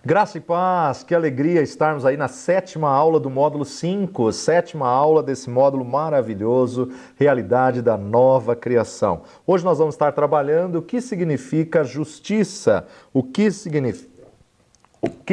Graça e paz, que alegria estarmos aí na sétima aula do módulo 5, sétima aula desse módulo maravilhoso, Realidade da Nova Criação. Hoje nós vamos estar trabalhando o que significa justiça, o que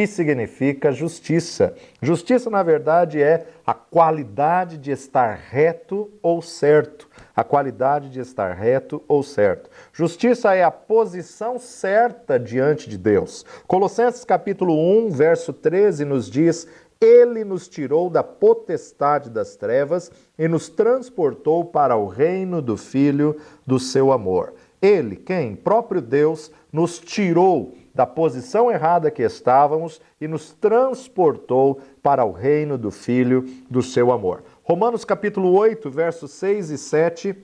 significa justiça. Justiça, na verdade, é a qualidade de estar reto ou certo. A qualidade de estar reto ou certo. Justiça é a posição certa diante de Deus. Colossenses capítulo 1, verso 13 nos diz: Ele nos tirou da potestade das trevas e nos transportou para o reino do Filho do seu amor. Ele, quem? Próprio Deus, nos tirou da posição errada que estávamos e nos transportou para o reino do Filho do seu amor. Romanos capítulo 8, versos 6 e 7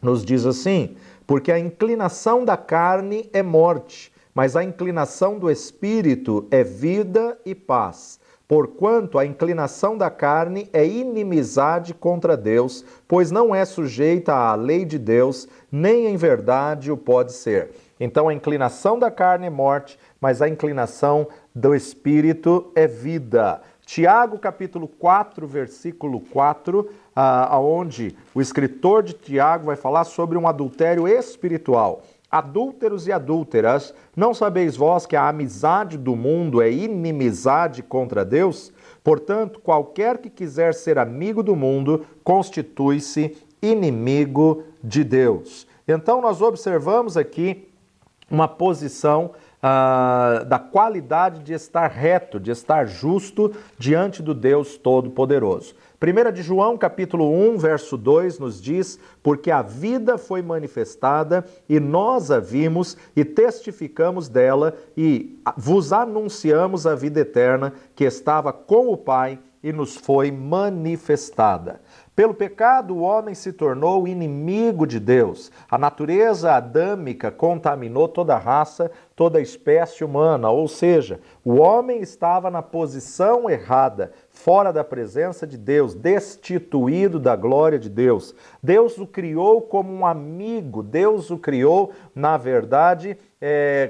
nos diz assim: porque a inclinação da carne é morte, mas a inclinação do Espírito é vida e paz. Porquanto a inclinação da carne é inimizade contra Deus, pois não é sujeita à lei de Deus, nem em verdade o pode ser. Então a inclinação da carne é morte, mas a inclinação do Espírito é vida. Tiago capítulo 4, versículo 4, onde o escritor de Tiago vai falar sobre um adultério espiritual. Adúlteros e adúlteras, não sabeis vós que a amizade do mundo é inimizade contra Deus? Portanto, qualquer que quiser ser amigo do mundo, constitui-se inimigo de Deus. Então nós observamos aqui uma posição da qualidade de estar reto, de estar justo diante do Deus Todo-Poderoso. 1 de João, capítulo 1, verso 2, nos diz: porque a vida foi manifestada e nós a vimos e testificamos dela e vos anunciamos a vida eterna que estava com o Pai e nos foi manifestada. Pelo pecado, o homem se tornou inimigo de Deus. A natureza adâmica contaminou toda a raça, toda a espécie humana, ou seja, o homem estava na posição errada, fora da presença de Deus, destituído da glória de Deus. Deus o criou como um amigo, Deus o criou, na verdade,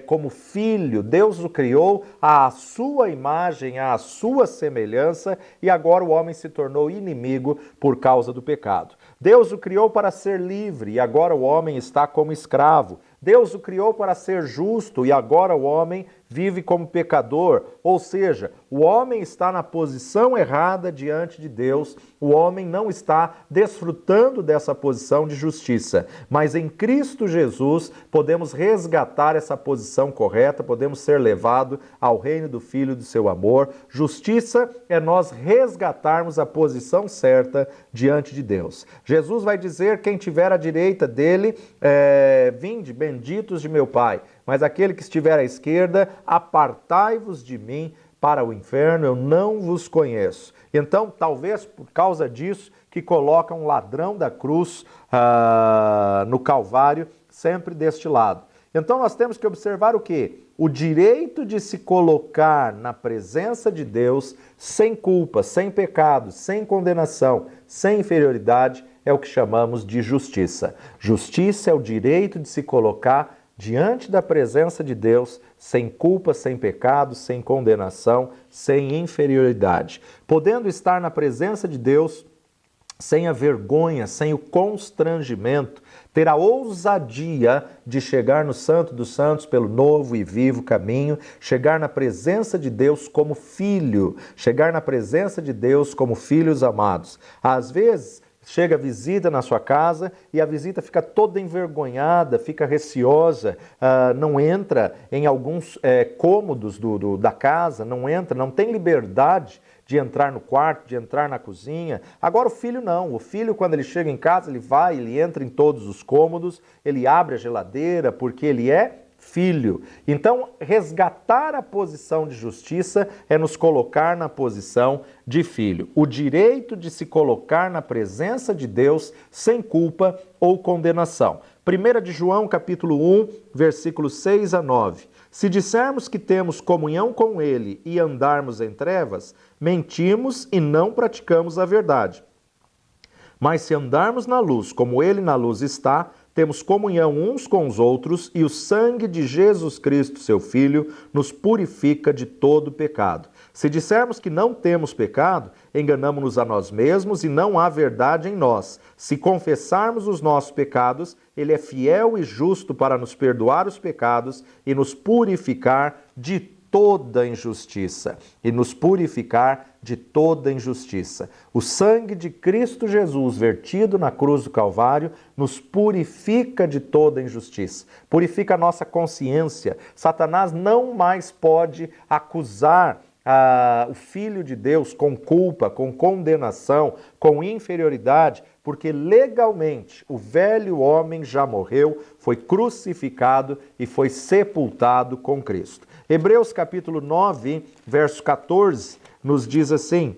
como filho. Deus o criou à sua imagem, à sua semelhança, e agora o homem se tornou inimigo por causa do pecado. Deus o criou para ser livre, e agora o homem está como escravo. Deus o criou para ser justo, e agora o homem vive como pecador. Ou seja, o homem está na posição errada diante de Deus, o homem não está desfrutando dessa posição de justiça. Mas em Cristo Jesus podemos resgatar essa posição correta, podemos ser levados ao reino do Filho do seu amor. Justiça é nós resgatarmos a posição certa diante de Deus. Jesus vai dizer: quem tiver à direita dele, vinde, benditos de meu Pai. Mas aquele que estiver à esquerda, apartai-vos de mim para o inferno, eu não vos conheço. Então, talvez por causa disso, que coloca um ladrão da cruz no Calvário, sempre deste lado. Então nós temos que observar o quê? O direito de se colocar na presença de Deus sem culpa, sem pecado, sem condenação, sem inferioridade, é o que chamamos de justiça. Justiça é o direito de se colocar diante da presença de Deus, sem culpa, sem pecado, sem condenação, sem inferioridade. Podendo estar na presença de Deus sem a vergonha, sem o constrangimento, ter a ousadia de chegar no Santo dos Santos pelo novo e vivo caminho, chegar na presença de Deus como filho, chegar na presença de Deus como filhos amados. Às vezes, chega a visita na sua casa e a visita fica toda envergonhada, fica receosa, não entra em alguns cômodos da casa, não entra, não tem liberdade de entrar no quarto, de entrar na cozinha. Agora o filho não. O filho, quando ele chega em casa, ele entra em todos os cômodos, ele abre a geladeira porque ele é filho. Então, resgatar a posição de justiça é nos colocar na posição de filho. O direito de se colocar na presença de Deus sem culpa ou condenação. 1 de João, capítulo 1, versículos 6 a 9. Se dissermos que temos comunhão com Ele e andarmos em trevas, mentimos e não praticamos a verdade. Mas se andarmos na luz, como Ele na luz está, temos comunhão uns com os outros e o sangue de Jesus Cristo, seu Filho, nos purifica de todo pecado. Se dissermos que não temos pecado, enganamo-nos a nós mesmos e não há verdade em nós. Se confessarmos os nossos pecados, Ele é fiel e justo para nos perdoar os pecados e nos purificar de toda injustiça. E nos purificar de toda injustiça. O sangue de Cristo Jesus, vertido na cruz do Calvário, nos purifica de toda injustiça. Purifica a nossa consciência. Satanás não mais pode acusar o Filho de Deus com culpa, com condenação, com inferioridade, porque legalmente o velho homem já morreu, foi crucificado e foi sepultado com Cristo. Hebreus capítulo 9, verso 14, nos diz assim: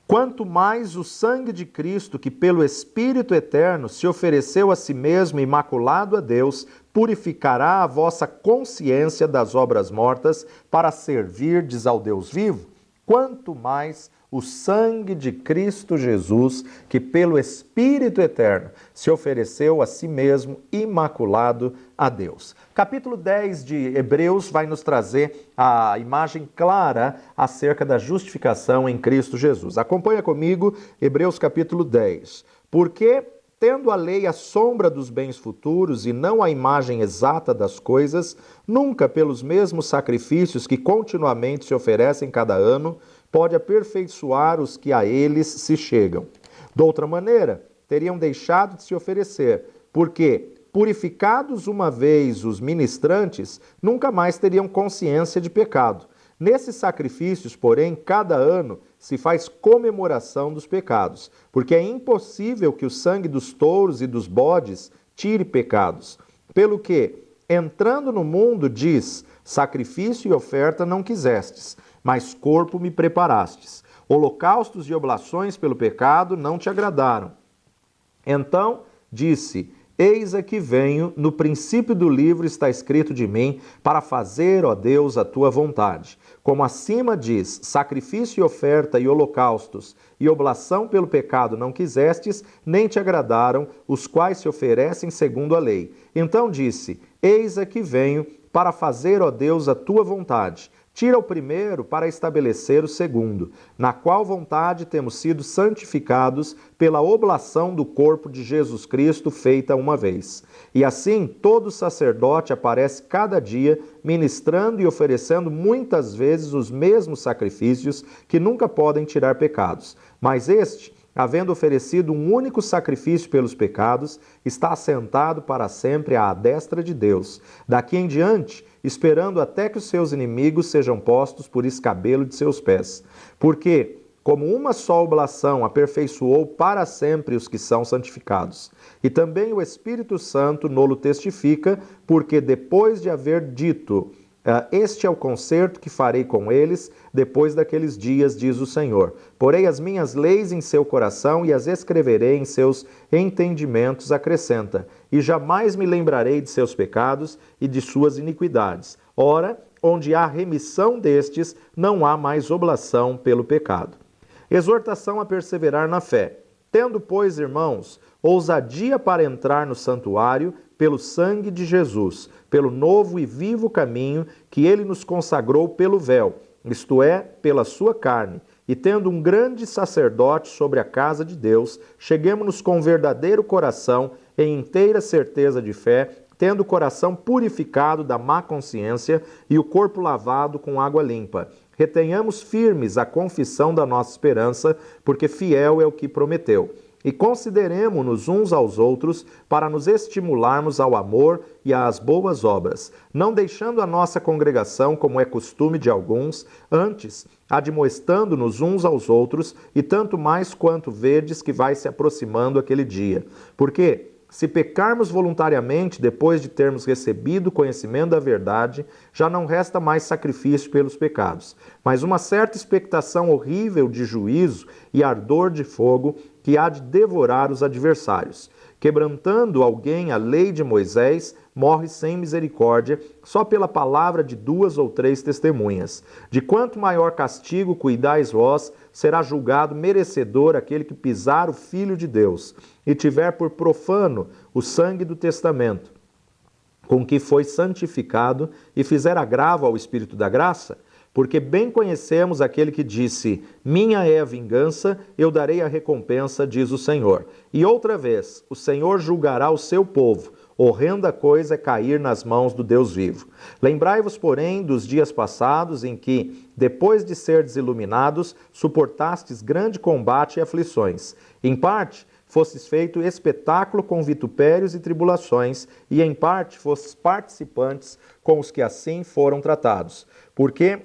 quanto mais o sangue de Cristo, que pelo Espírito eterno se ofereceu a si mesmo imaculado a Deus, purificará a vossa consciência das obras mortas para servirdes ao Deus vivo? Quanto mais o sangue de Cristo Jesus, que pelo Espírito eterno se ofereceu a si mesmo imaculado a Deus. Capítulo 10 de Hebreus vai nos trazer a imagem clara acerca da justificação em Cristo Jesus. Acompanha comigo Hebreus capítulo 10. Porque, tendo a lei a sombra dos bens futuros e não a imagem exata das coisas, nunca pelos mesmos sacrifícios que continuamente se oferecem cada ano, pode aperfeiçoar os que a eles se chegam. De outra maneira, teriam deixado de se oferecer, porque, purificados uma vez os ministrantes, nunca mais teriam consciência de pecado. Nesses sacrifícios, porém, cada ano se faz comemoração dos pecados, porque é impossível que o sangue dos touros e dos bodes tire pecados. Pelo que, entrando no mundo, diz: sacrifício e oferta não quisestes, mas corpo me preparastes. Holocaustos e oblações pelo pecado não te agradaram. Então disse: eis aqui venho, no princípio do livro está escrito de mim, para fazer, ó Deus, a tua vontade. Como acima diz: sacrifício e oferta e holocaustos e oblação pelo pecado não quisestes, nem te agradaram, os quais se oferecem segundo a lei. Então disse: eis aqui venho, para fazer, ó Deus, a tua vontade. Tira o primeiro para estabelecer o segundo, na qual vontade temos sido santificados pela oblação do corpo de Jesus Cristo feita uma vez. E assim todo sacerdote aparece cada dia, ministrando e oferecendo muitas vezes os mesmos sacrifícios que nunca podem tirar pecados. Mas este, havendo oferecido um único sacrifício pelos pecados, está assentado para sempre à destra de Deus. Daqui em diante, esperando até que os seus inimigos sejam postos por escabelo de seus pés. Porque, como uma só oblação aperfeiçoou para sempre os que são santificados. E também o Espírito Santo nolo testifica, porque depois de haver dito: este é o concerto que farei com eles depois daqueles dias, diz o Senhor. Porei as minhas leis em seu coração e as escreverei em seus entendimentos, acrescenta. E jamais me lembrarei de seus pecados e de suas iniquidades. Ora, onde há remissão destes, não há mais oblação pelo pecado. Exortação a perseverar na fé. Tendo, pois, irmãos, ousadia para entrar no santuário pelo sangue de Jesus, pelo novo e vivo caminho que ele nos consagrou pelo véu, isto é, pela sua carne, e tendo um grande sacerdote sobre a casa de Deus, cheguemo-nos com verdadeiro coração, em inteira certeza de fé, tendo o coração purificado da má consciência e o corpo lavado com água limpa. Retenhamos firmes a confissão da nossa esperança, porque fiel é o que prometeu. E consideremo-nos uns aos outros para nos estimularmos ao amor e às boas obras, não deixando a nossa congregação, como é costume de alguns, antes admoestando-nos uns aos outros, e tanto mais quanto vedes que vai se aproximando aquele dia. Porque, se pecarmos voluntariamente depois de termos recebido o conhecimento da verdade, já não resta mais sacrifício pelos pecados, mas uma certa expectação horrível de juízo e ardor de fogo que há de devorar os adversários. Quebrantando alguém a lei de Moisés, morre sem misericórdia, só pela palavra de 2 ou 3 testemunhas. De quanto maior castigo cuidais vós, será julgado merecedor aquele que pisar o Filho de Deus e tiver por profano o sangue do testamento, com que foi santificado, e fizer agravo ao Espírito da graça? Porque bem conhecemos aquele que disse: minha é a vingança, eu darei a recompensa, diz o Senhor. E outra vez, o Senhor julgará o seu povo. Horrenda coisa é cair nas mãos do Deus vivo. Lembrai-vos, porém, dos dias passados em que, depois de serdes iluminados, suportastes grande combate e aflições. Em parte, fostes feito espetáculo com vitupérios e tribulações, e em parte fostes participantes com os que assim foram tratados. Porque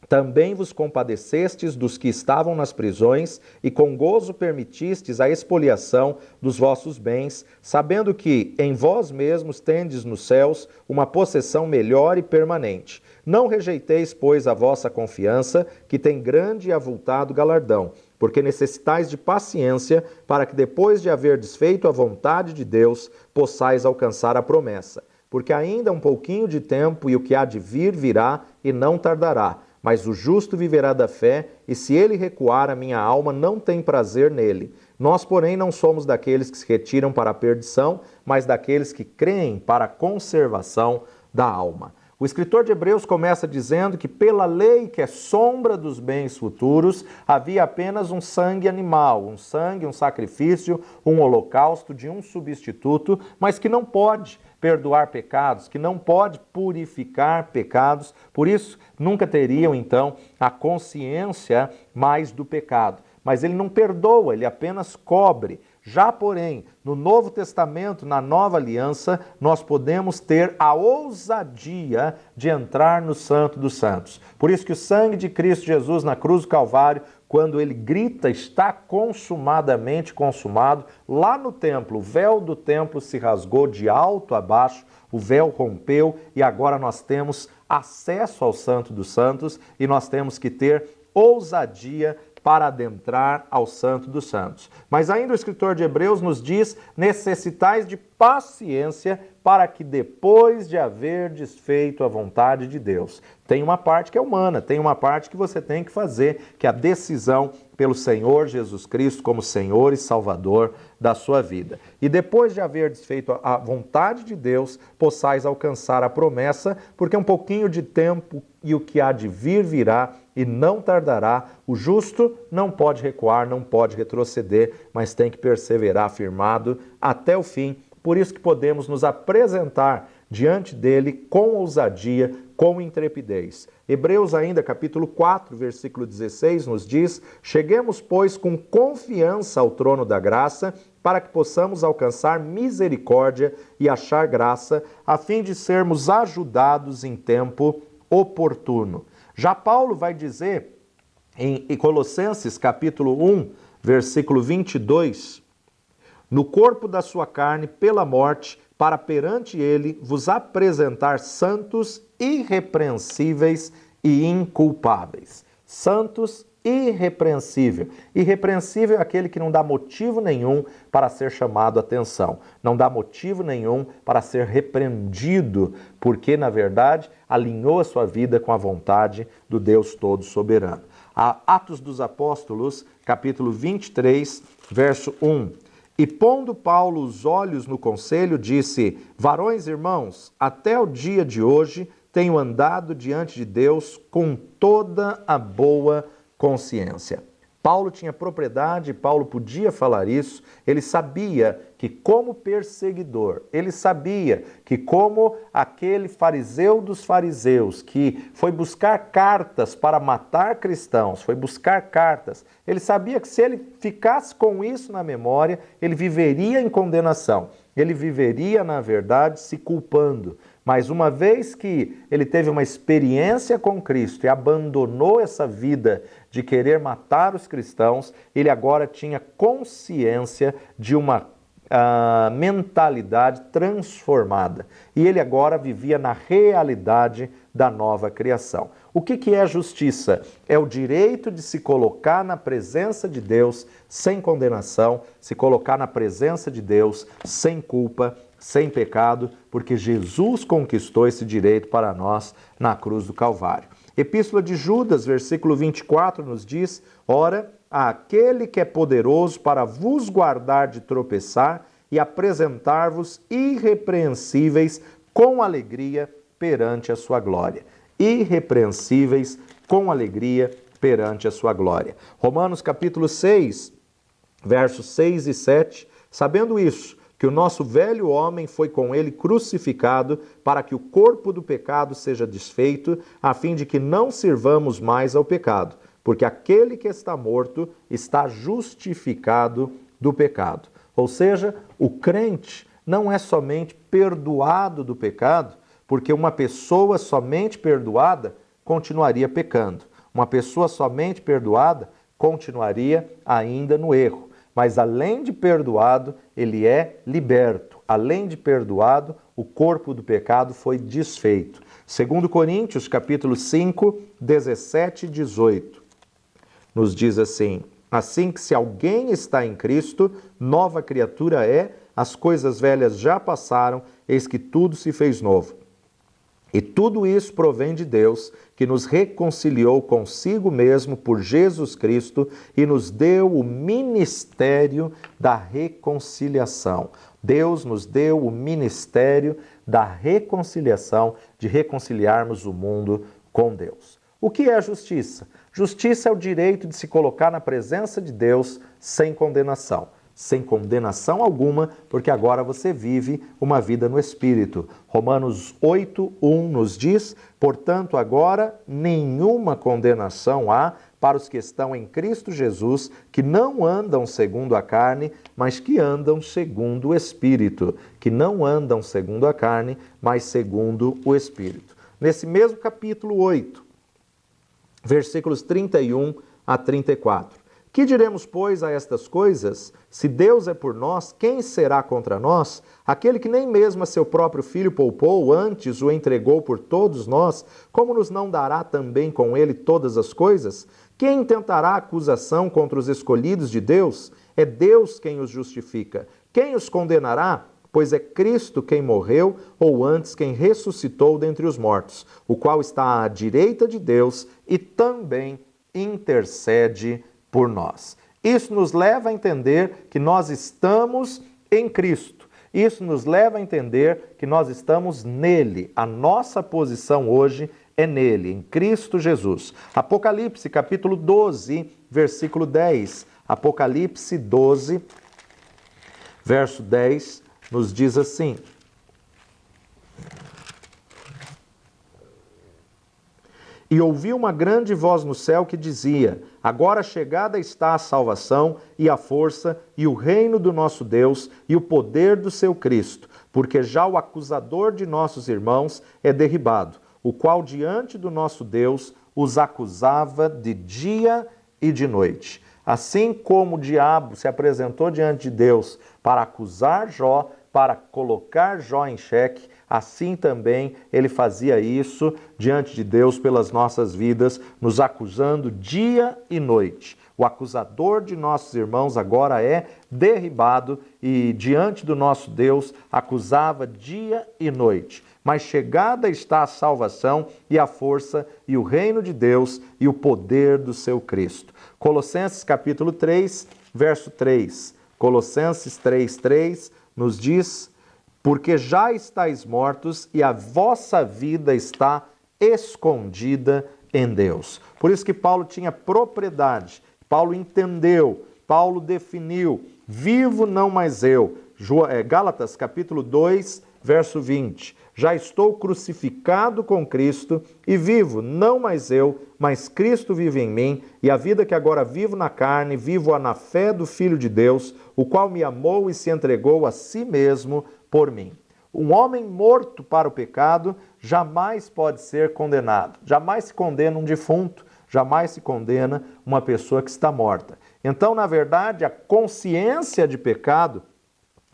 também vos compadecestes dos que estavam nas prisões, e com gozo permitistes a expoliação dos vossos bens, sabendo que em vós mesmos tendes nos céus uma possessão melhor e permanente. Não rejeiteis, pois, a vossa confiança, que tem grande e avultado galardão, porque necessitais de paciência, para que depois de haver desfeito a vontade de Deus, possais alcançar a promessa. Porque ainda um pouquinho de tempo, e o que há de vir virá, e não tardará. Mas o justo viverá da fé, e se ele recuar, a minha alma não tem prazer nele. Nós, porém, não somos daqueles que se retiram para a perdição, mas daqueles que creem para a conservação da alma. O escritor de Hebreus começa dizendo que pela lei, que é sombra dos bens futuros, havia apenas um sangue animal, um sangue, um sacrifício, um holocausto de um substituto, mas que não pode perdoar pecados, que não pode purificar pecados, por isso nunca teriam então a consciência mais do pecado. Mas ele não perdoa, ele apenas cobre. Já, porém, no Novo Testamento, na Nova Aliança, nós podemos ter a ousadia de entrar no Santo dos Santos. Por isso que o sangue de Cristo Jesus na cruz do Calvário, quando ele grita, está consumadamente consumado, lá no templo, o véu do templo se rasgou de alto a baixo, o véu rompeu e agora nós temos acesso ao Santo dos Santos e nós temos que ter ousadia para adentrar ao Santo dos Santos. Mas ainda o escritor de Hebreus nos diz: necessitais de paciência para que depois de haver desfeito a vontade de Deus. Tem uma parte que é humana, tem uma parte que você tem que fazer, que é a decisão pelo Senhor Jesus Cristo como Senhor e Salvador da sua vida. E depois de haver desfeito a vontade de Deus, possais alcançar a promessa, porque um pouquinho de tempo e o que há de vir virá, e não tardará. O justo não pode recuar, não pode retroceder, mas tem que perseverar firmado até o fim. Por isso que podemos nos apresentar diante dele com ousadia, com intrepidez. Hebreus ainda, capítulo 4, versículo 16, nos diz: cheguemos, pois, com confiança ao trono da graça, para que possamos alcançar misericórdia e achar graça, a fim de sermos ajudados em tempo oportuno. Já Paulo vai dizer em Colossenses capítulo 1, versículo 22, no corpo da sua carne pela morte, para perante ele vos apresentar santos, irrepreensíveis e inculpáveis. Santos, irrepreensível. Irrepreensível é aquele que não dá motivo nenhum para ser chamado a atenção. Não dá motivo nenhum para ser repreendido, porque, na verdade, alinhou a sua vida com a vontade do Deus Todo-Soberano. Atos dos Apóstolos, capítulo 23, verso 1. E pondo Paulo os olhos no conselho, disse: varões irmãos, até o dia de hoje tenho andado diante de Deus com toda a boa consciência. Paulo tinha propriedade, Paulo podia falar isso, ele sabia que como perseguidor, ele sabia que como aquele fariseu dos fariseus que foi buscar cartas para matar cristãos, foi buscar cartas, ele sabia que se ele ficasse com isso na memória, ele viveria em condenação, ele viveria, na verdade, se culpando. Mas uma vez que ele teve uma experiência com Cristo e abandonou essa vida de querer matar os cristãos, ele agora tinha consciência de uma mentalidade transformada. E ele agora vivia na realidade da nova criação. O que é justiça? É o direito de se colocar na presença de Deus sem condenação, se colocar na presença de Deus sem culpa, sem pecado, porque Jesus conquistou esse direito para nós na cruz do Calvário. Epístola de Judas, versículo 24, nos diz: ora, aquele que é poderoso para vos guardar de tropeçar e apresentar-vos irrepreensíveis com alegria perante a sua glória. Irrepreensíveis com alegria perante a sua glória. Romanos capítulo 6, versos 6 e 7, sabendo isso, que o nosso velho homem foi com ele crucificado para que o corpo do pecado seja desfeito, a fim de que não sirvamos mais ao pecado, porque aquele que está morto está justificado do pecado. Ou seja, o crente não é somente perdoado do pecado, porque uma pessoa somente perdoada continuaria pecando. Uma pessoa somente perdoada continuaria ainda no erro. Mas além de perdoado, ele é liberto. Além de perdoado, o corpo do pecado foi desfeito. 2 Coríntios, capítulo 5, 17 e 18, nos diz assim: assim que se alguém está em Cristo, nova criatura é, as coisas velhas já passaram, eis que tudo se fez novo. E tudo isso provém de Deus, que nos reconciliou consigo mesmo por Jesus Cristo e nos deu o ministério da reconciliação. Deus nos deu o ministério da reconciliação, de reconciliarmos o mundo com Deus. O que é a justiça? Justiça é o direito de se colocar na presença de Deus sem condenação. Sem condenação alguma, porque agora você vive uma vida no Espírito. Romanos 8:1 nos diz: portanto, agora nenhuma condenação há para os que estão em Cristo Jesus, que não andam segundo a carne, mas que andam segundo o Espírito. Que não andam segundo a carne, mas segundo o Espírito. Nesse mesmo capítulo 8, versículos 31 a 34. Que diremos, pois, a estas coisas? Se Deus é por nós, quem será contra nós? Aquele que nem mesmo a seu próprio filho poupou, antes o entregou por todos nós, como nos não dará também com ele todas as coisas? Quem intentará acusação contra os escolhidos de Deus? É Deus quem os justifica. Quem os condenará? Pois é Cristo quem morreu, ou antes quem ressuscitou dentre os mortos, o qual está à direita de Deus e também intercede por nós. Isso nos leva a entender que nós estamos em Cristo. Isso nos leva a entender que nós estamos nele. A nossa posição hoje é nele, em Cristo Jesus. Apocalipse, capítulo 12, versículo 10. Apocalipse 12, verso 10, nos diz assim: e ouvi uma grande voz no céu que dizia: agora chegada está a salvação e a força e o reino do nosso Deus e o poder do seu Cristo, porque já o acusador de nossos irmãos é derribado, o qual diante do nosso Deus os acusava de dia e de noite. Assim como o diabo se apresentou diante de Deus para acusar Jó, para colocar Jó em xeque, assim também ele fazia isso diante de Deus pelas nossas vidas, nos acusando dia e noite. O acusador de nossos irmãos agora é derribado e diante do nosso Deus acusava dia e noite. Mas chegada está a salvação e a força e o reino de Deus e o poder do seu Cristo. Colossenses capítulo 3, verso 3. Colossenses 3:3 nos diz: porque já estáis mortos e a vossa vida está escondida em Deus. Por isso que Paulo tinha propriedade, Paulo entendeu, Paulo definiu: vivo não mais eu. Gálatas capítulo 2, verso 20. Já estou crucificado com Cristo e vivo, não mais eu, mas Cristo vive em mim, e a vida que agora vivo na carne, vivo-a na fé do Filho de Deus, o qual me amou e se entregou a si mesmo por mim. Um homem morto para o pecado jamais pode ser condenado. Jamais se condena um defunto, jamais se condena uma pessoa que está morta. Então, na verdade, a consciência de pecado,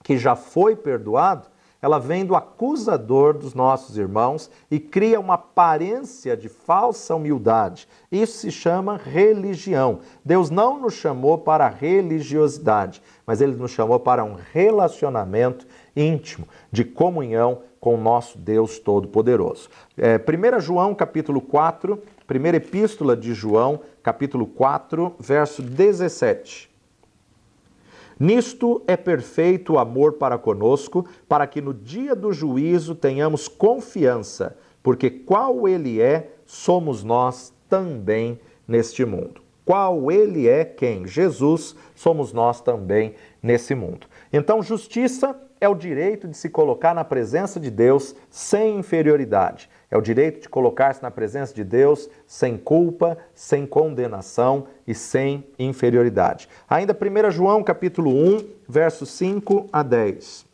que já foi perdoado, ela vem do acusador dos nossos irmãos e cria uma aparência de falsa humildade. Isso se chama religião. Deus não nos chamou para a religiosidade, mas Ele nos chamou para um relacionamento íntimo, de comunhão com o nosso Deus Todo-Poderoso. 1 João capítulo 4, Primeira Epístola de João, capítulo 4, verso 17. Nisto é perfeito o amor para conosco, para que no dia do juízo tenhamos confiança, porque qual ele é, somos nós também neste mundo. Qual ele é, quem? Jesus, somos nós também nesse mundo. Então, justiça é o direito de se colocar na presença de Deus sem inferioridade. É o direito de colocar-se na presença de Deus sem culpa, sem condenação e sem inferioridade. Ainda 1 João capítulo 1, versos 5 a 10.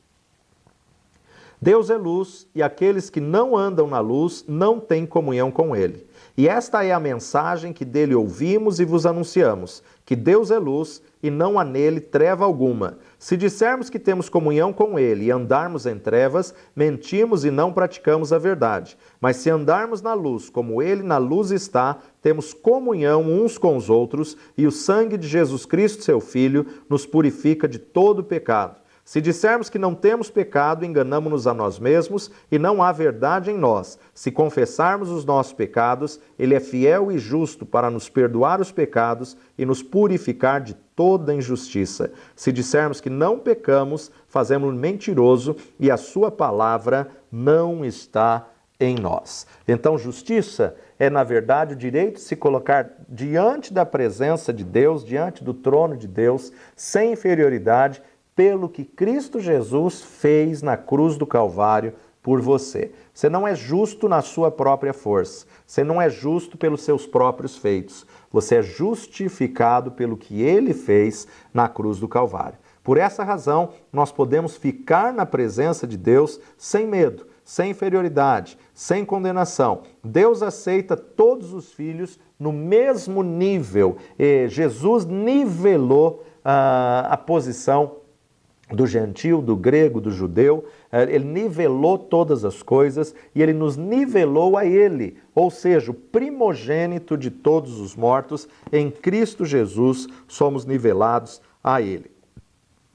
Deus é luz e aqueles que não andam na luz não têm comunhão com ele. E esta é a mensagem que dele ouvimos e vos anunciamos, que Deus é luz e não há nele treva alguma. Se dissermos que temos comunhão com ele e andarmos em trevas, mentimos e não praticamos a verdade. Mas se andarmos na luz, como ele na luz está, temos comunhão uns com os outros, e o sangue de Jesus Cristo, seu Filho, nos purifica de todo pecado. Se dissermos que não temos pecado, enganamo-nos a nós mesmos e não há verdade em nós. Se confessarmos os nossos pecados, ele é fiel e justo para nos perdoar os pecados e nos purificar de toda injustiça. Se dissermos que não pecamos, fazemos-lo mentiroso e a sua palavra não está em nós. Então, justiça é, na verdade, o direito de se colocar diante da presença de Deus, diante do trono de Deus, sem inferioridade, pelo que Cristo Jesus fez na cruz do Calvário por você. Você não é justo na sua própria força. Você não é justo pelos seus próprios feitos. Você é justificado pelo que ele fez na cruz do Calvário. Por essa razão, nós podemos ficar na presença de Deus sem medo, sem inferioridade, sem condenação. Deus aceita todos os filhos no mesmo nível. Jesus nivelou a posição do gentio, do grego, do judeu. Ele nivelou todas as coisas e ele nos nivelou a ele, ou seja, o primogênito de todos os mortos. Em Cristo Jesus somos nivelados a ele.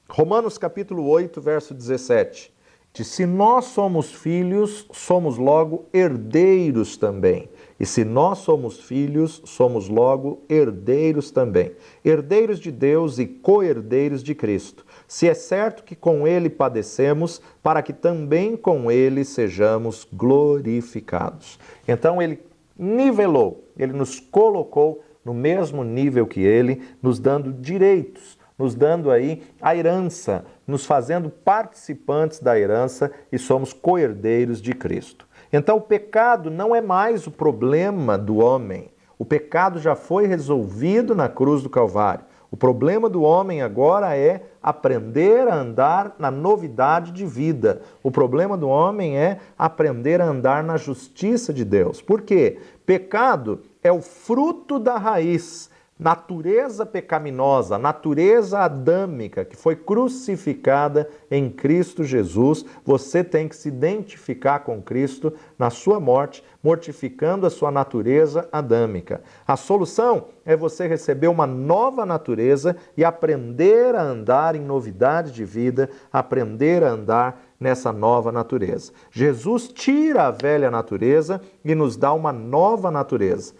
Romanos capítulo 8, verso 17. Se nós somos filhos, somos logo herdeiros também. E se nós somos filhos, somos logo herdeiros também. Herdeiros de Deus e co-herdeiros de Cristo. Se é certo que com ele padecemos, para que também com ele sejamos glorificados. Então ele nivelou, ele nos colocou no mesmo nível que ele, nos dando direitos, nos dando aí a herança, nos fazendo participantes da herança e somos co-herdeiros de Cristo. Então o pecado não é mais o problema do homem. O pecado já foi resolvido na cruz do Calvário. O problema do homem agora é aprender a andar na novidade de vida. O problema do homem é aprender a andar na justiça de Deus. Por quê? Pecado é o fruto da raiz, natureza pecaminosa, natureza adâmica que foi crucificada em Cristo Jesus. Você tem que se identificar com Cristo na sua morte, mortificando a sua natureza adâmica. A solução é você receber uma nova natureza e aprender a andar em novidade de vida, aprender a andar nessa nova natureza. Jesus tira a velha natureza e nos dá uma nova natureza.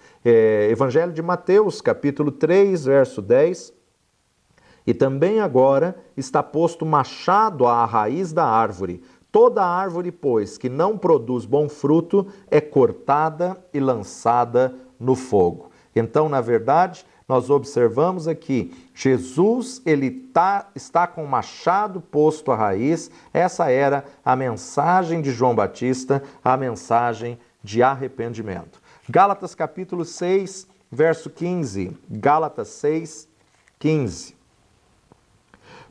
Evangelho de Mateus, capítulo 3, verso 10. E também agora está posto machado à raiz da árvore. Toda árvore, pois, que não produz bom fruto, é cortada e lançada no fogo. Então, na verdade, nós observamos aqui, Jesus está com o machado posto à raiz. Essa era a mensagem de João Batista, a mensagem de arrependimento. Gálatas capítulo 6, verso 15. Gálatas 6, 15.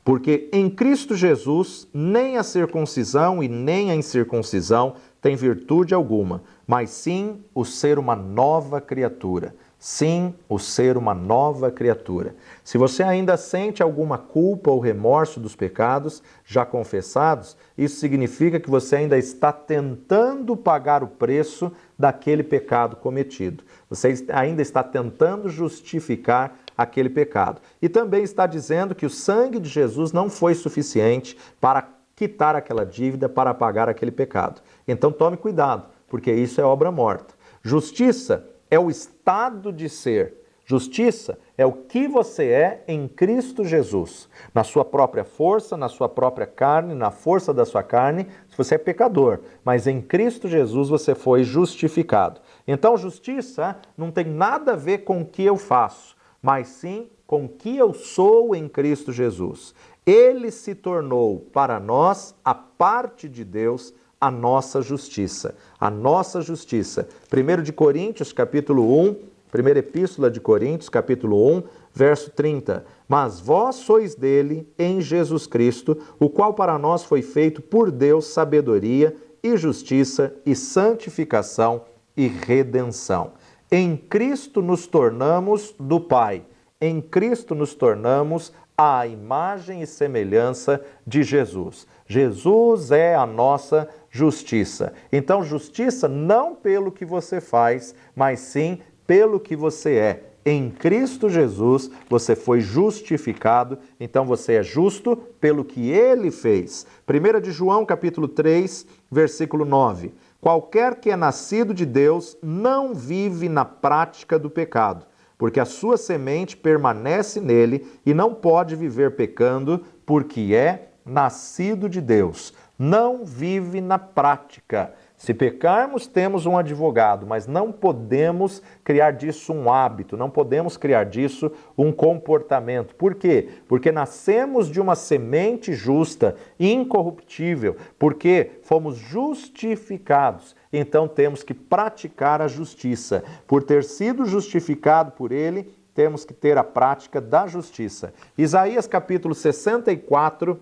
Porque em Cristo Jesus nem a circuncisão e nem a incircuncisão tem virtude alguma, mas sim o ser uma nova criatura. Sim, o ser uma nova criatura. Se você ainda sente alguma culpa ou remorso dos pecados já confessados, isso significa que você ainda está tentando pagar o preço daquele pecado cometido. Você ainda está tentando justificar aquele pecado. E também está dizendo que o sangue de Jesus não foi suficiente para quitar aquela dívida, para pagar aquele pecado. Então tome cuidado, porque isso é obra morta. Justiça é o estado de ser. Justiça é o que você é em Cristo Jesus. Na sua própria força, na sua própria carne, na força da sua carne, você é pecador. Mas em Cristo Jesus você foi justificado. Então, justiça não tem nada a ver com o que eu faço, mas sim com o que eu sou em Cristo Jesus. Ele se tornou para nós, a parte de Deus, a nossa justiça. A nossa justiça. 1 de Coríntios, capítulo 1, primeira epístola de Coríntios, capítulo 1, verso 30. Mas vós sois dele, em Jesus Cristo, o qual para nós foi feito por Deus sabedoria e justiça e santificação e redenção. Em Cristo nos tornamos do Pai. Em Cristo nos tornamos a imagem e semelhança de Jesus. Jesus é a nossa justiça. Então, justiça não pelo que você faz, mas sim pelo que você é. Em Cristo Jesus, você foi justificado, então você é justo pelo que ele fez. 1 de João, capítulo 3, versículo 9. Qualquer que é nascido de Deus não vive na prática do pecado, porque a sua semente permanece nele e não pode viver pecando, porque é nascido de Deus. Não vive na prática. Se pecarmos, temos um advogado, mas não podemos criar disso um hábito, não podemos criar disso um comportamento. Por quê? Porque nascemos de uma semente justa, incorruptível, porque fomos justificados. Então temos que praticar a justiça. Por ter sido justificado por ele, temos que ter a prática da justiça. Isaías capítulo 64,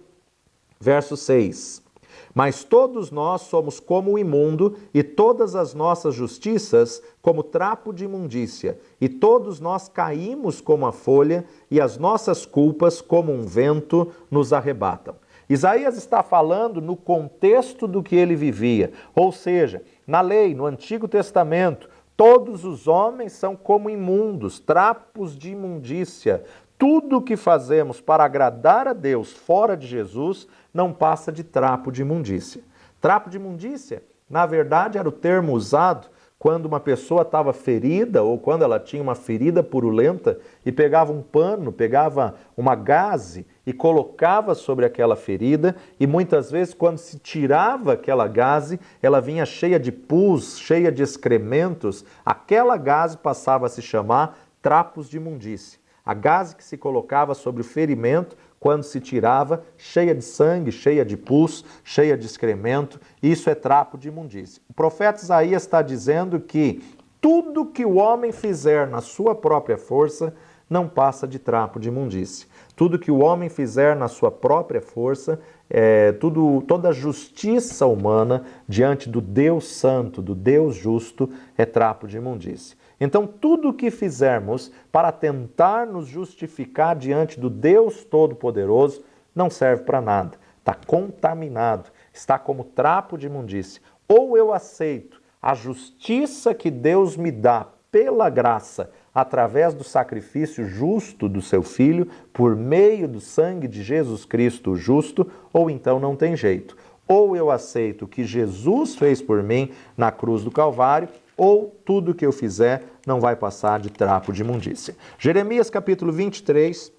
verso 6. Mas todos nós somos como o imundo, e todas as nossas justiças como trapo de imundícia, e todos nós caímos como a folha, e as nossas culpas, como um vento, nos arrebatam. Isaías está falando no contexto do que ele vivia, ou seja, na lei, no Antigo Testamento, todos os homens são como imundos, trapos de imundícia. Tudo o que fazemos para agradar a Deus fora de Jesus não passa de trapo de imundícia. Trapo de imundícia, na verdade, era o termo usado quando uma pessoa estava ferida ou quando ela tinha uma ferida purulenta e pegava um pano, pegava uma gaze e colocava sobre aquela ferida, e muitas vezes quando se tirava aquela gaze, ela vinha cheia de pus, cheia de excrementos. Aquela gaze passava a se chamar trapos de imundícia. A gaze que se colocava sobre o ferimento, quando se tirava, cheia de sangue, cheia de pus, cheia de excremento, isso é trapo de imundícia. O profeta Isaías está dizendo que tudo que o homem fizer na sua própria força não passa de trapo de imundícia. Tudo que o homem fizer na sua própria força, toda a justiça humana diante do Deus Santo, do Deus justo, é trapo de imundícia. Então, tudo o que fizermos para tentar nos justificar diante do Deus Todo-Poderoso não serve para nada. Está contaminado, está como trapo de imundícia. Ou eu aceito a justiça que Deus me dá pela graça, através do sacrifício justo do seu Filho, por meio do sangue de Jesus Cristo o justo, ou então não tem jeito. Ou eu aceito o que Jesus fez por mim na cruz do Calvário, ou tudo que eu fizer não vai passar de trapo de imundícia. Jeremias capítulo 23,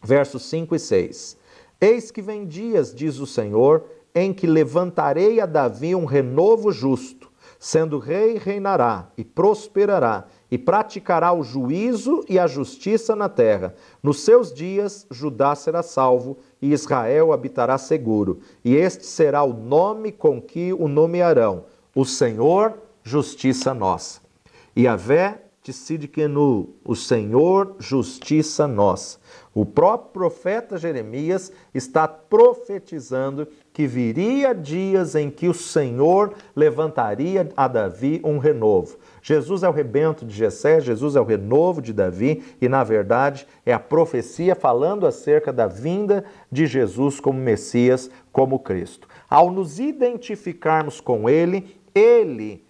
versos 5 e 6. Eis que vem dias, diz o Senhor, em que levantarei a Davi um renovo justo, sendo rei reinará e prosperará, e praticará o juízo e a justiça na terra. Nos seus dias, Judá será salvo, e Israel habitará seguro. E este será o nome com que o nomearão: o Senhor, justiça nossa. Yahvé Tsidkenu, o Senhor, justiça nossa. O próprio profeta Jeremias está profetizando que viria dias em que o Senhor levantaria a Davi um renovo. Jesus é o rebento de Jessé, Jesus é o renovo de Davi e, na verdade, é a profecia falando acerca da vinda de Jesus como Messias, como Cristo. Ao nos identificarmos com Ele, Ele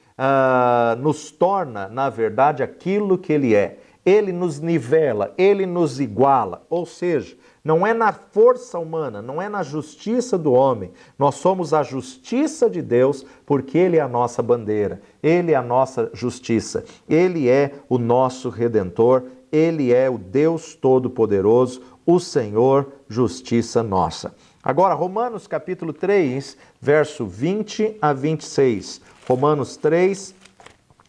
nos torna, na verdade, aquilo que Ele é. Ele nos nivela, Ele nos iguala, ou seja, não é na força humana, não é na justiça do homem. Nós somos a justiça de Deus porque Ele é a nossa bandeira, Ele é a nossa justiça, Ele é o nosso Redentor, Ele é o Deus Todo-Poderoso, o Senhor, justiça nossa. Agora, Romanos capítulo 3, verso 20 a 26. Romanos 3,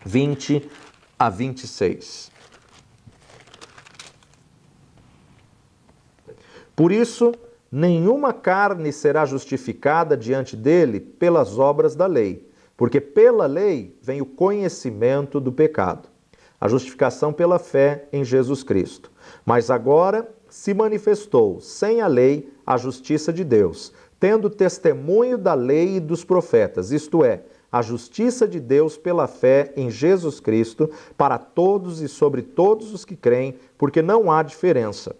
20 a 26. Por isso, nenhuma carne será justificada diante dele pelas obras da lei, porque pela lei vem o conhecimento do pecado, a justificação pela fé em Jesus Cristo. Mas agora se manifestou sem a lei a justiça de Deus, tendo testemunho da lei e dos profetas, isto é, a justiça de Deus pela fé em Jesus Cristo, para todos e sobre todos os que creem, porque não há diferença.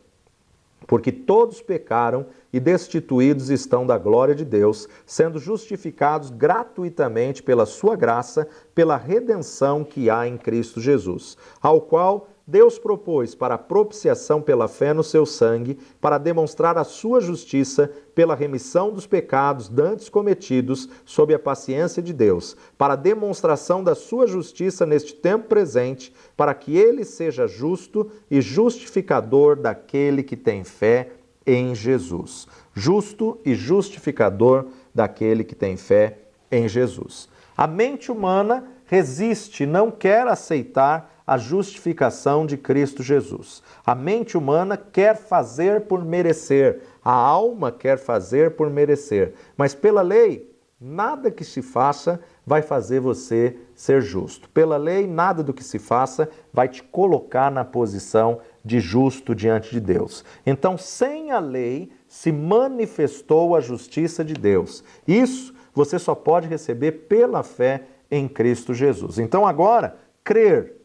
Porque todos pecaram e destituídos estão da glória de Deus, sendo justificados gratuitamente pela sua graça, pela redenção que há em Cristo Jesus, ao qual Deus propôs para a propiciação pela fé no seu sangue, para demonstrar a sua justiça pela remissão dos pecados dantes cometidos sob a paciência de Deus, para a demonstração da sua justiça neste tempo presente, para que ele seja justo e justificador daquele que tem fé em Jesus. Justo e justificador daquele que tem fé em Jesus. A mente humana resiste, não quer aceitar a justificação de Cristo Jesus. A mente humana quer fazer por merecer, a alma quer fazer por merecer, mas pela lei, nada que se faça vai fazer você ser justo. Pela lei, nada do que se faça vai te colocar na posição de justo diante de Deus. Então, sem a lei, se manifestou a justiça de Deus. Isso você só pode receber pela fé em Cristo Jesus. Então, agora, crer.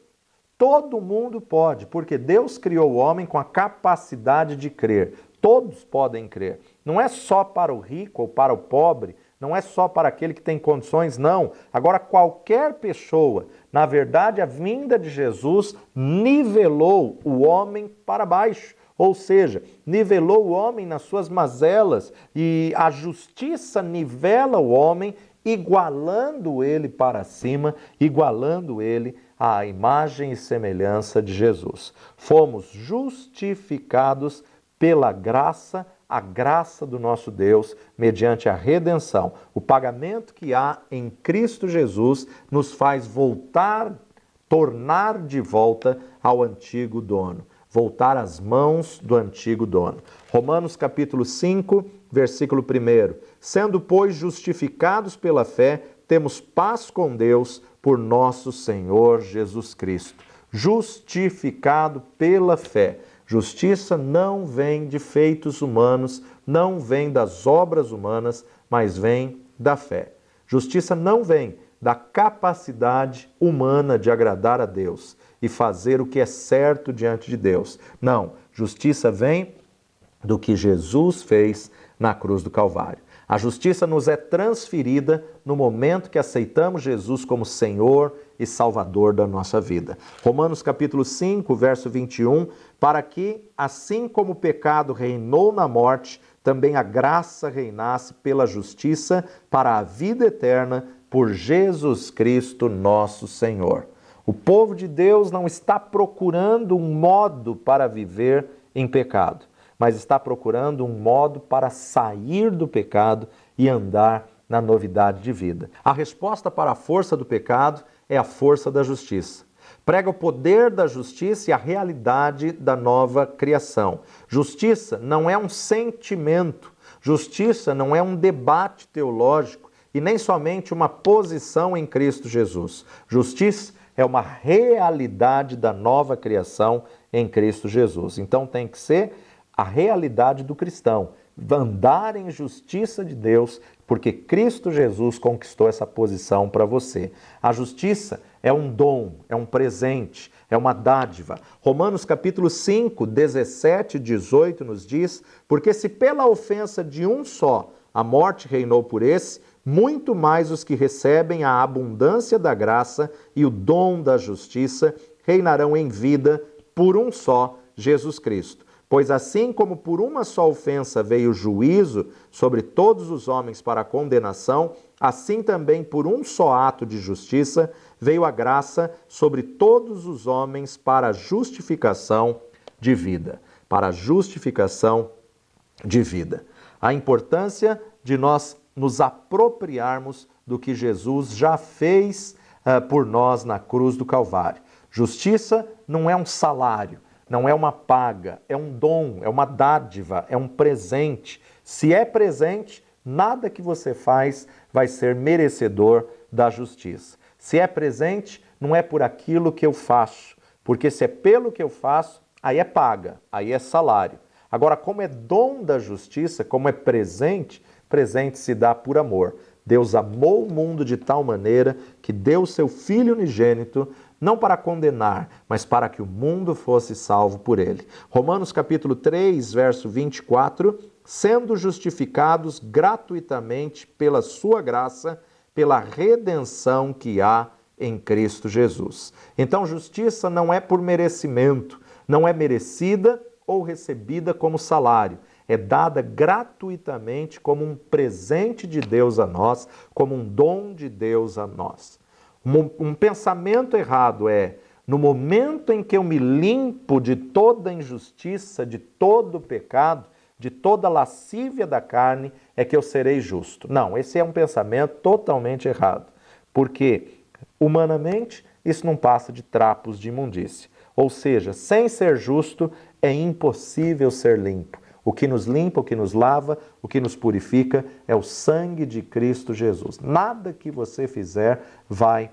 Todo mundo pode, porque Deus criou o homem com a capacidade de crer. Todos podem crer. Não é só para o rico ou para o pobre, não é só para aquele que tem condições, não. Agora, qualquer pessoa, na verdade, a vinda de Jesus nivelou o homem para baixo. Ou seja, nivelou o homem nas suas mazelas e a justiça nivela o homem, igualando ele para cima, igualando ele à imagem e semelhança de Jesus. Fomos justificados pela graça, a graça do nosso Deus, mediante a redenção. O pagamento que há em Cristo Jesus nos faz voltar, tornar de volta ao antigo dono. Voltar às mãos do antigo dono. Romanos capítulo 5, versículo 1. Sendo, pois, justificados pela fé, temos paz com Deus por nosso Senhor Jesus Cristo. Justificado pela fé. Justiça não vem de feitos humanos, não vem das obras humanas, mas vem da fé. Justiça não vem da capacidade humana de agradar a Deus e fazer o que é certo diante de Deus. Não, justiça vem do que Jesus fez na cruz do Calvário. A justiça nos é transferida no momento que aceitamos Jesus como Senhor e Salvador da nossa vida. Romanos capítulo 5, verso 21, para que, assim como o pecado reinou na morte, também a graça reinasse pela justiça para a vida eterna por Jesus Cristo nosso Senhor. O povo de Deus não está procurando um modo para viver em pecado, mas está procurando um modo para sair do pecado e andar na novidade de vida. A resposta para a força do pecado é a força da justiça. Prega o poder da justiça e a realidade da nova criação. Justiça não é um sentimento, justiça não é um debate teológico e nem somente uma posição em Cristo Jesus. Justiça é uma realidade da nova criação em Cristo Jesus. Então tem que ser a realidade do cristão, andar em justiça de Deus, porque Cristo Jesus conquistou essa posição para você. A justiça é um dom, é um presente, é uma dádiva. Romanos capítulo 5, 17 e 18 nos diz, porque se pela ofensa de um só a morte reinou por esse, muito mais os que recebem a abundância da graça e o dom da justiça reinarão em vida por um só, Jesus Cristo. Pois assim como por uma só ofensa veio o juízo sobre todos os homens para a condenação, assim também por um só ato de justiça veio a graça sobre todos os homens para a justificação de vida. Para a justificação de vida. A importância de nós nos apropriarmos do que Jesus já fez por nós na cruz do Calvário. Justiça não é um salário, não é uma paga, é um dom, é uma dádiva, é um presente. Se é presente, nada que você faz vai ser merecedor da justiça. Se é presente, não é por aquilo que eu faço, porque se é pelo que eu faço, aí é paga, aí é salário. Agora, como é dom da justiça, como é presente, presente se dá por amor. Deus amou o mundo de tal maneira que deu o seu Filho unigênito, não para condenar, mas para que o mundo fosse salvo por ele. Romanos capítulo 3, verso 24, sendo justificados gratuitamente pela sua graça, pela redenção que há em Cristo Jesus. Então, justiça não é por merecimento, não é merecida ou recebida como salário. É dada gratuitamente como um presente de Deus a nós, como um dom de Deus a nós. Um pensamento errado é, no momento em que eu me limpo de toda injustiça, de todo pecado, de toda lascívia da carne, é que eu serei justo. Não, esse é um pensamento totalmente errado. Porque, humanamente, isso não passa de trapos de imundícia. Ou seja, sem ser justo, é impossível ser limpo. O que nos limpa, o que nos lava, o que nos purifica é o sangue de Cristo Jesus. Nada que você fizer vai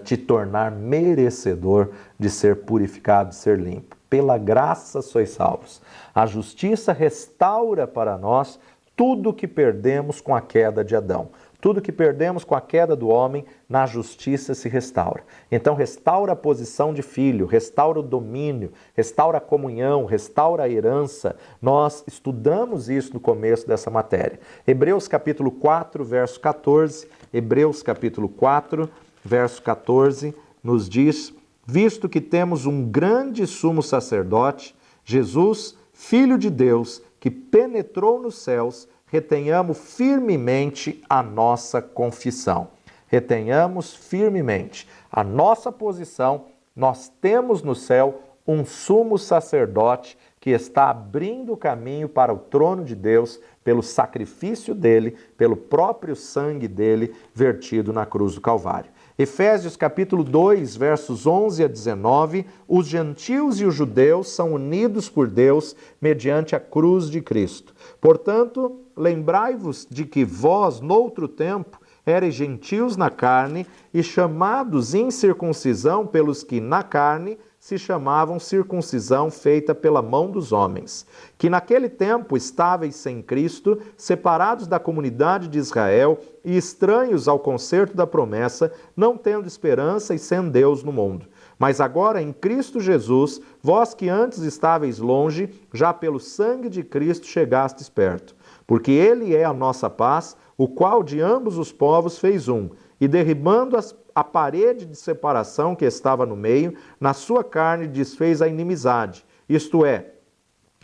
te tornar merecedor de ser purificado, de ser limpo. Pela graça sois salvos. A justiça restaura para nós tudo que perdemos com a queda de Adão. Tudo que perdemos com a queda do homem, na justiça se restaura. Então restaura a posição de filho, restaura o domínio, restaura a comunhão, restaura a herança. Nós estudamos isso no começo dessa matéria. Hebreus capítulo 4, verso 14. Hebreus capítulo 4, verso 14, nos diz: visto que temos um grande sumo sacerdote, Jesus, Filho de Deus, que penetrou nos céus, retenhamos firmemente a nossa confissão. Retenhamos firmemente a nossa posição. Nós temos no céu um sumo sacerdote que está abrindo o caminho para o trono de Deus pelo sacrifício dele, pelo próprio sangue dele vertido na cruz do Calvário. Efésios capítulo 2, versos 11 a 19, os gentios e os judeus são unidos por Deus mediante a cruz de Cristo. Portanto, lembrai-vos de que vós, noutro tempo, erais gentios na carne e chamados incircuncisão pelos que na carne se chamavam circuncisão feita pela mão dos homens, que naquele tempo estáveis sem Cristo, separados da comunidade de Israel e estranhos ao concerto da promessa, não tendo esperança e sem Deus no mundo. Mas agora em Cristo Jesus, vós que antes estáveis longe, já pelo sangue de Cristo chegastes perto. Porque ele é a nossa paz, o qual de ambos os povos fez um, e derribando a parede de separação que estava no meio, na sua carne desfez a inimizade, isto é,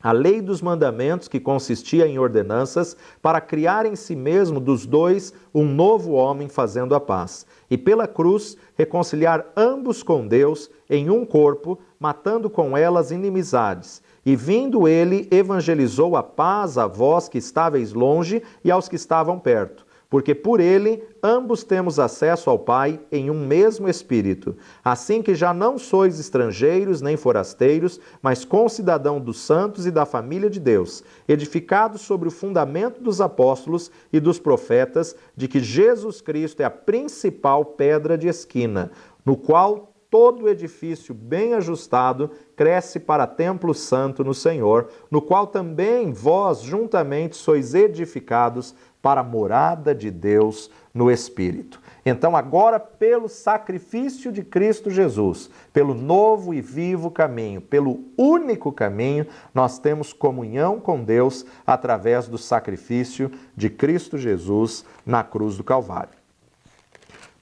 a lei dos mandamentos que consistia em ordenanças, para criar em si mesmo dos dois um novo homem fazendo a paz. E pela cruz reconciliar ambos com Deus em um corpo, matando com elas inimizades. E vindo ele, evangelizou a paz a vós que estáveis longe e aos que estavam perto. Porque por ele ambos temos acesso ao Pai em um mesmo Espírito. Assim que já não sois estrangeiros nem forasteiros, mas concidadão dos santos e da família de Deus, edificados sobre o fundamento dos apóstolos e dos profetas, de que Jesus Cristo é a principal pedra de esquina, no qual todo edifício bem ajustado cresce para templo santo no Senhor, no qual também vós juntamente sois edificados para a morada de Deus no Espírito. Então agora, pelo sacrifício de Cristo Jesus, pelo novo e vivo caminho, pelo único caminho, nós temos comunhão com Deus através do sacrifício de Cristo Jesus na cruz do Calvário.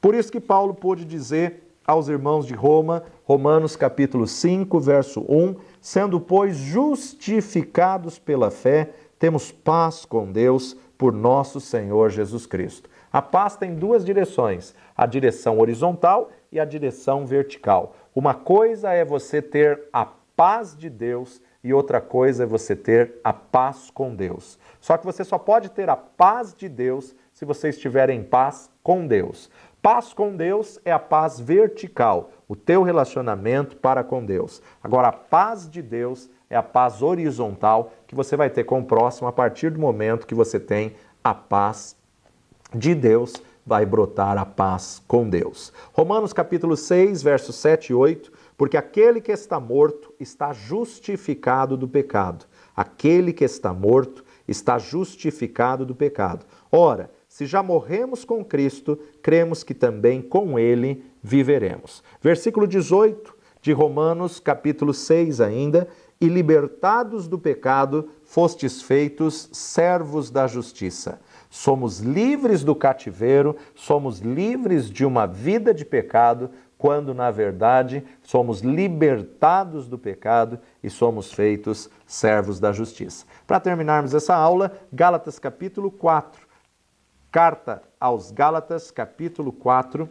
Por isso que Paulo pôde dizer aos irmãos de Roma, Romanos capítulo 5, verso 1, sendo, pois, justificados pela fé, temos paz com Deus por nosso Senhor Jesus Cristo. A paz tem duas direções, a direção horizontal e a direção vertical. Uma coisa é você ter a paz de Deus e outra coisa é você ter a paz com Deus. Só que você só pode ter a paz de Deus se você estiver em paz com Deus. Paz com Deus é a paz vertical, o teu relacionamento para com Deus. Agora, a paz de Deus é a paz horizontal que você vai ter com o próximo a partir do momento que você tem a paz de Deus, vai brotar a paz com Deus. Romanos capítulo 6, versos 7 e 8, porque aquele que está morto está justificado do pecado. Aquele que está morto está justificado do pecado. Ora, se já morremos com Cristo, cremos que também com Ele viveremos. Versículo 18 de Romanos, capítulo 6 ainda, e libertados do pecado, fostes feitos servos da justiça. Somos livres do cativeiro, somos livres de uma vida de pecado, quando na verdade somos libertados do pecado e somos feitos servos da justiça. Para terminarmos essa aula, Gálatas capítulo 4. Carta aos Gálatas, capítulo 4,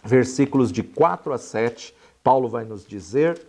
versículos de 4 a 7, Paulo vai nos dizer: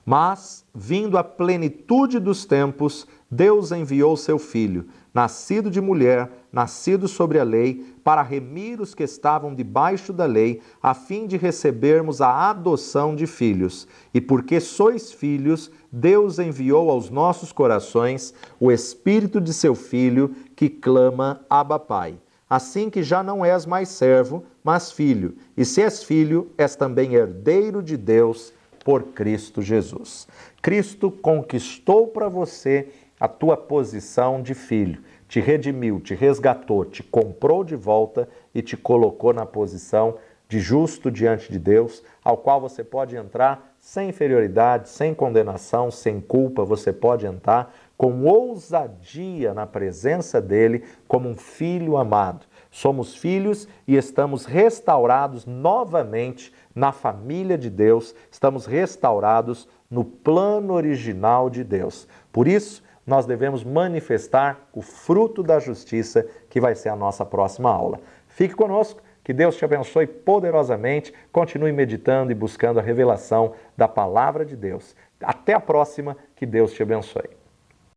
mas, vindo a plenitude dos tempos, Deus enviou seu Filho, nascido de mulher, nascido sobre a lei, para remir os que estavam debaixo da lei, a fim de recebermos a adoção de filhos. E porque sois filhos, Deus enviou aos nossos corações o Espírito de seu Filho, que clama: Abba, Pai. Assim que já não és mais servo, mas filho. E se és filho, és também herdeiro de Deus por Cristo Jesus. Cristo conquistou para você a tua posição de filho, te redimiu, te resgatou, te comprou de volta e te colocou na posição de justo diante de Deus, ao qual você pode entrar sem inferioridade, sem condenação, sem culpa, você pode entrar com ousadia na presença dele como um filho amado. Somos filhos e estamos restaurados novamente na família de Deus, estamos restaurados no plano original de Deus. Por isso, nós devemos manifestar o fruto da justiça, que vai ser a nossa próxima aula. Fique conosco, que Deus te abençoe poderosamente, continue meditando e buscando a revelação da palavra de Deus. Até a próxima, que Deus te abençoe.